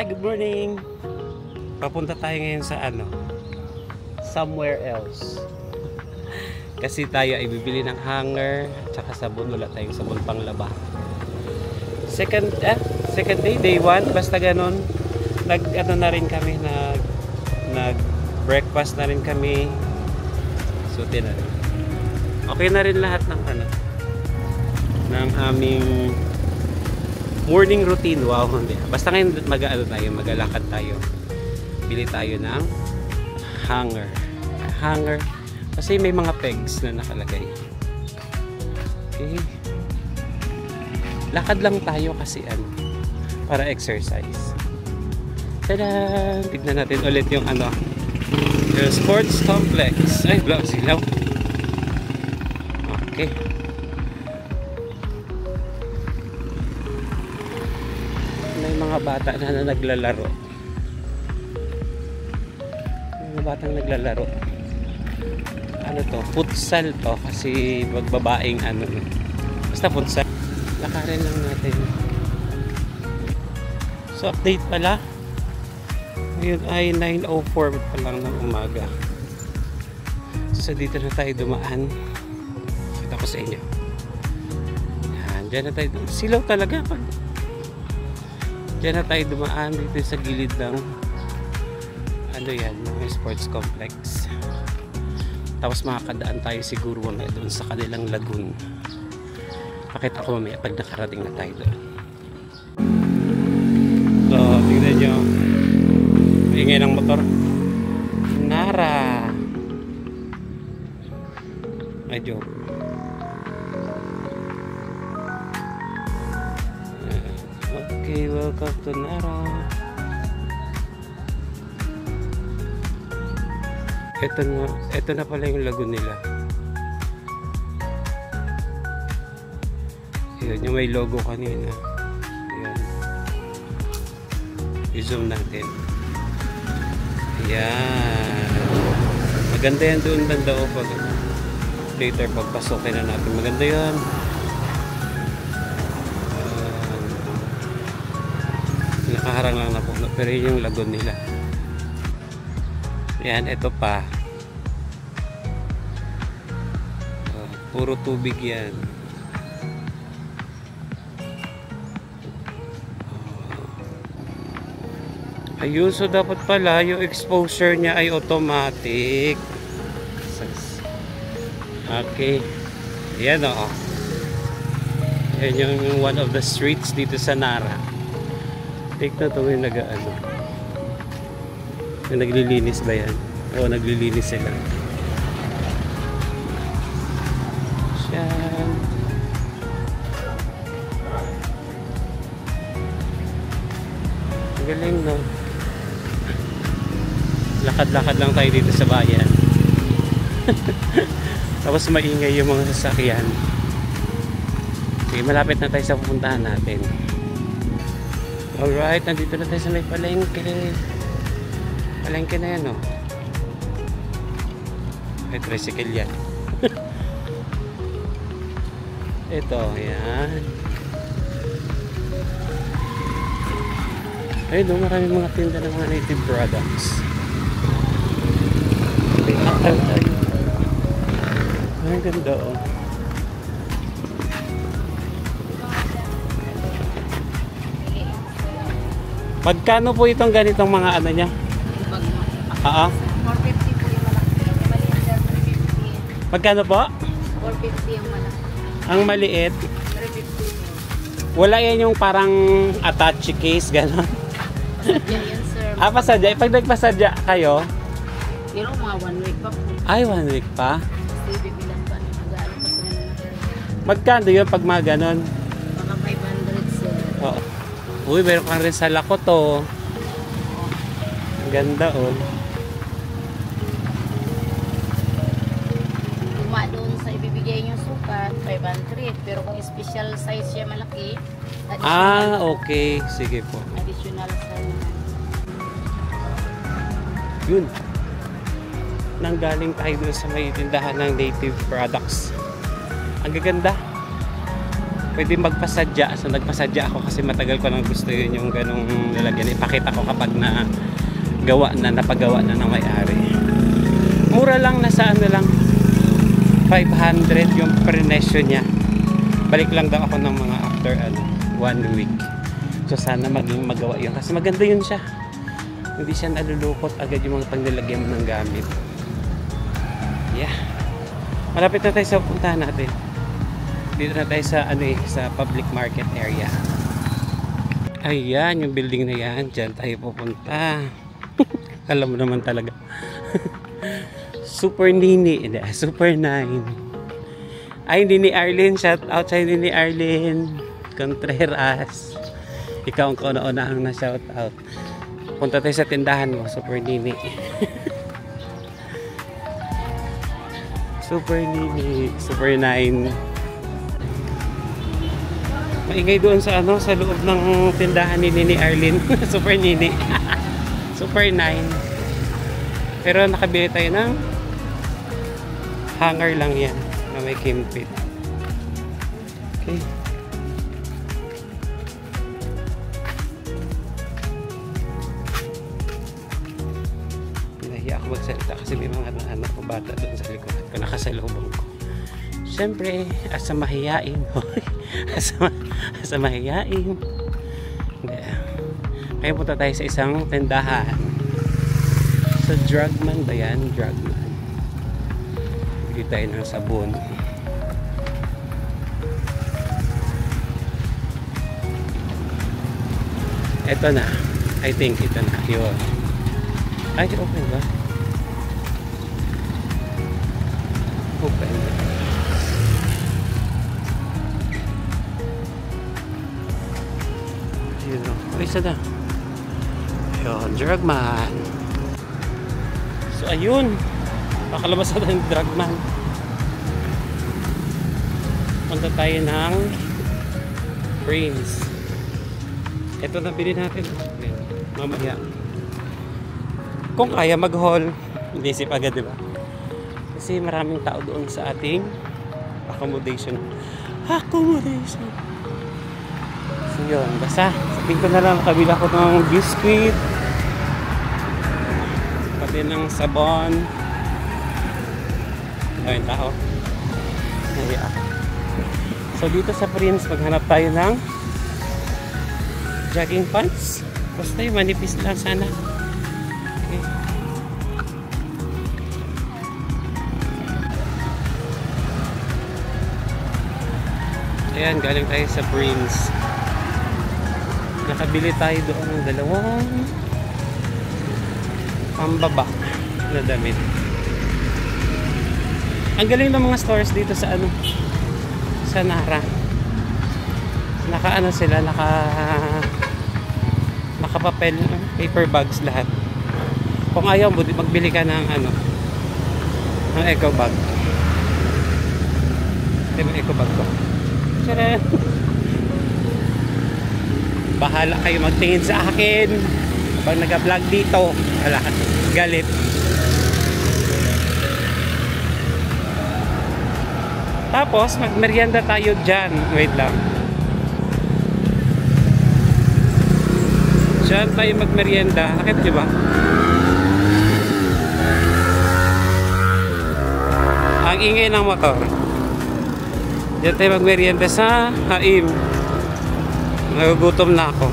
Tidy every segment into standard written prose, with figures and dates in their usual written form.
Hi, good morning. Papunta tayo ngayon sa somewhere else. Kasi tayo ay bibili ng hanger at saka sabon. Wala tayong sabon panglaba. Second day, day 1, basta ganon. Na rin kami, nag breakfast na rin kami. Suti na rin. Okay na rin lahat ng aming morning routine. Wow, hindi. Basta ngayon magalakad tayo. Bili tayo ng hanger. Kasi may mga pegs na nakalagay. Okay. Lakad lang tayo kasi para exercise. Tada! Tignan natin ulit yung yung sports complex. Ay, blaw silaw. Okay. May mga bata na naglalaro. May mga batang naglalaro. Ano to? Futsal to. Kasi magbabaing basta futsal. Lakarin lang natin. So, update pala. Ngayon ay 9:04 pa lang ng umaga. So, dito na tayo dumaan. Kita ko sa inyo. Yan, dyan na tayo dumaan. Silaw talaga. Dyan na tayo dumaan dito sa gilid ng mga sports complex. Tapos makakadaan tayo siguro na doon sa kanilang lagoon. Pakita ko mamaya pag nakarating na tayo doon. So, tingnan nyo. Ingay ng motor. Nara. Ay, joke. Okay, welcome to Nara. Ito na pala yung lagoon nila. Ayan, yung may logo kanina. Ayan. I-zoom natin. Ayan. Maganda yan doon banda o pag later pagpasokin na natin. Maganda yan. Nakaharang lang na po. Pero yun yung lagoon nila. Ayan, ito pa. Puro tubig yan. Ayun, so dapat pala yung exposure niya ay automatic. Okay. Ayan o. Ayan yung one of the streets dito sa Nara. Take na ito yung yung naglilinis ba yan? Oo, naglilinis sila. Yan. Galing, no? Lakad-lakad lang tayo dito sa bayan. Tapos maingay yung mga sasakyan. Okay, malapit na tayo sa pupuntahan natin. Alright, nandito na tayo sa may palengke. Palengke na yan, no? May tricycle yan. Ito, yan. Ayun, no, maraming mga tinda ng mga native products. Ay, ganda, oh. Magkano po itong ganitong mga niya? 450 po yung malaki. Magkano po? 450 yung malaki. Ang maliit? 350. Wala yan yung parang attached case, gano'n? Pasadya yan, sir. Pasadya? Pag nagpasadya kayo? Pero mga 1 week pa po. Ay, 1 week pa? Kasi bibilang pa. Mag-aaral pa sila na natin. Magkano yun pag mga gano'n? Baka 500, sir. Oo. Uy, meron kang rin sa lakot, oh. Ang ganda, oh. Tuma doon sa ibibigay yung sukat, 500. Pero kung special size siya malaki, additional. Okay. Sige po. Additional size. Yun. Nanggaling tayo doon sa may tindahan ng native products. Ang gaganda. pwede magpasadya. So nagpasadya ako kasi matagal ko nang gusto yun, yung ganong lalagyan. Ipakita ko kapag na gawa na, napagawa na ng may-ari. Mura lang, nasa ano lang 500 yung presyo niya. Balik lang daw ako ng mga after 1 week. So sana maging magawa yun kasi maganda yun siya. Hindi siya nalulukot agad yung mga panglagyan mo ng gamit. Yeah. Malapit na tayo sa puntahan natin. Dito na tayo sa sa public market area. Ayan, yung building na yan. Diyan tayo pupunta. Alam mo naman talaga. Super Nini. Super 9. Ay, Nini Arlene. Shout out sa Nini Arlene Contreras. Ikaw ang kauna-unahang na shout out. Punta tayo sa tindahan mo. Super Nini. Super Nini. Super 9. Maingay doon sa sa loob ng tindahan ni Nini Arlene. Super Nini. Super 9. Pero nakabili tayo ng hanger lang yan na may kimpit. Okay. Nahiya ako magsalita kasi may mga anak ko bata doon sa likod ko, nakasalubong ko. Siyempre, asa mahiyain. asa mahiyain. Kaya punta tayo sa isang tindahan. Sa Drugman ba yan? Drugman. Bili tayo ng sabon. Ito na. I think ito na. Yun. Ay, open ba? Open. Yun o. Isa na. Yun. Drugman. So, ayun. Pakalabas na ng Drugman. Punta tayo ng Prince. Ito na bilhin natin. Mamaya. Kung kaya mag-haul, inisip agad, diba? Kasi maraming tao doon sa ating accommodation. Accommodation. So yun, basta sabihin ko na lang, kabila ko ng biscuit, pati ng sabon. Ayun, tao. Nahiya ako. So dito sa Prince, maghanap tayo ng jogging pants. Basta yung manipis lang sana. Okay. Ayan, galing tayo sa Prince. Nakabili tayo doon ng dalawang pambaba na damit. Ang galing ng mga stores dito sa sa Nara. Naka sila, nakapapel, paper bags lahat. Kung ayaw mo, magbili ka ng ng eco bag. Ito yung eco bag ko. Tara! Bahala kayo magtingin sa akin kapag nag-vlog dito. Wala, galit. Tapos magmerienda tayo dyan. Wait lang. Diyan tayo magmerienda. Nakita nyo ba? Ang ingay ng motor. Diyan tayo magmerienda sa Haim. Nagugutom na ako.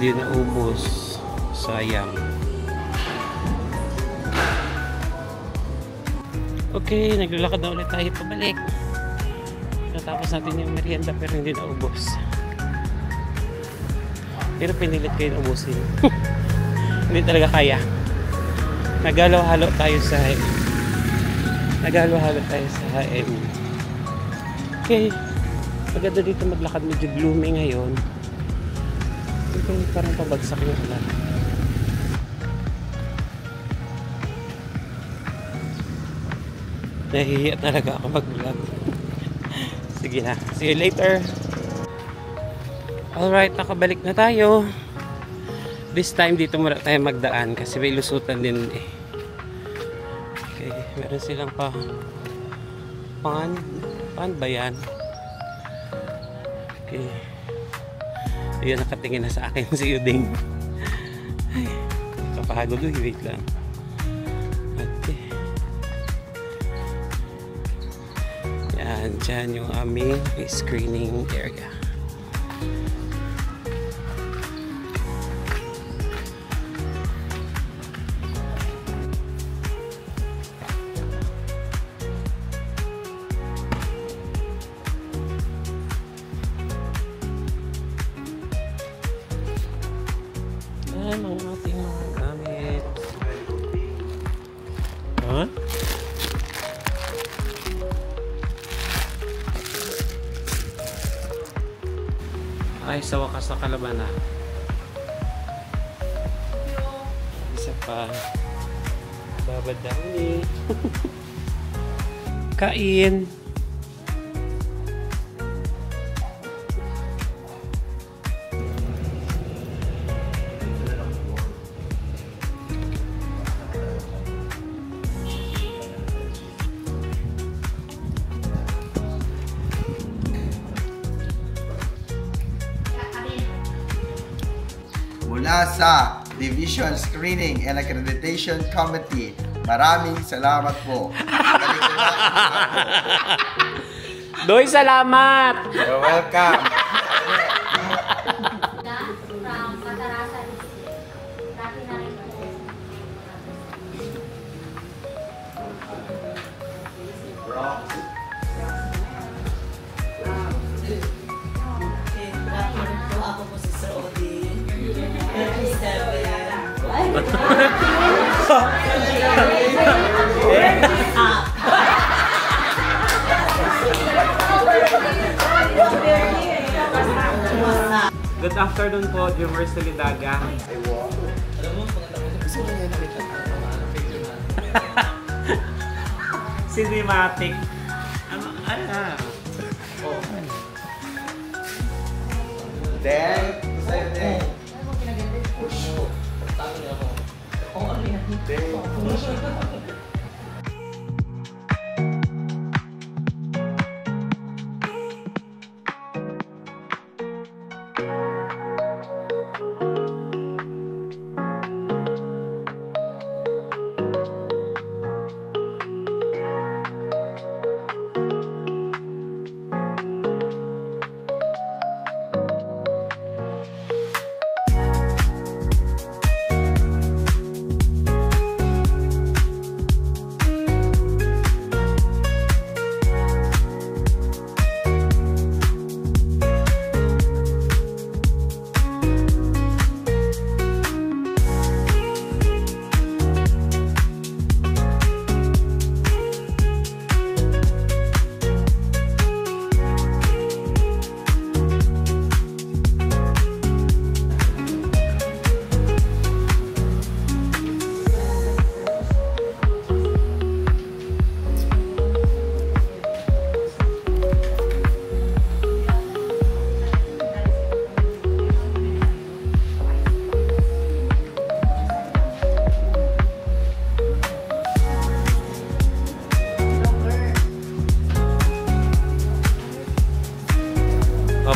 Hindi naubos. Sayang. Okay, naglalakad na ulit tayo pabalik. Natapos natin yung merienda pero hindi naubos. Pero pinilit kayo na ubusin. Hindi talaga kaya. Nagalo-halo tayo sa Okay. Maganda dito maglakad, medyo gloomy ngayon. Ito parang pabagsak yung ulan. Nahihiya talaga ako mag-vlog. Sige na. See you later. Alright, nakabalik na tayo. This time dito muna tayo magdaan kasi may lusutan din eh. Okay, meron silang pan ba yan? Okay. Ayan, nakatingin na sa akin si Uding. Ay, kapahagod. Wait lang. Okay. Yan, dyan yung aming screening area. Yan ang ating mga gamit. Huh? Ay, sa wakas na kalaban na. Isa pa. Babad daw ni. Kain. Mula sa Division Screening and Accreditation Committee, maraming salamat po. Doy, salamat! You're welcome. From Catarasan, dati na rin po. Ako po si Sir Odin. 37. Good afternoon po, Jummer Solidaga. Cinematic. Ano? Then, sa'yo din.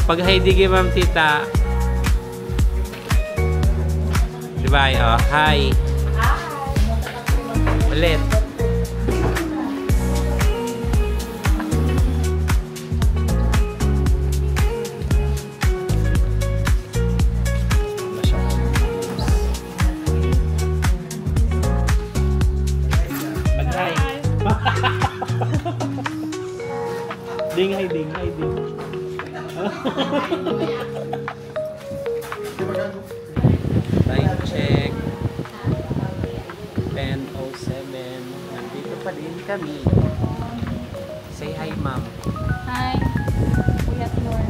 Pag hi digay ma'am tita. Diba? Oh, hi. Ulit. kami. Say hi, ma'am. Hi. Kuya Flor.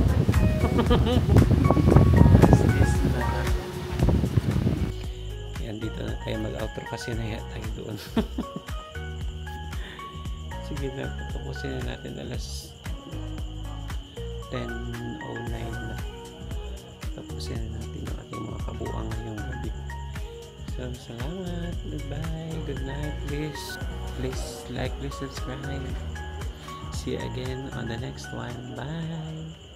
Yan, dito na tayo mag-outro kasi nahiya tayo doon. Sige na, tapusin na natin alas 10:09 na. Tapusin na natin ang ating mga kabuang ngayong gabi. So, salamat. Goodbye. Good night. Please like, please subscribe. See you again on the next one. Bye.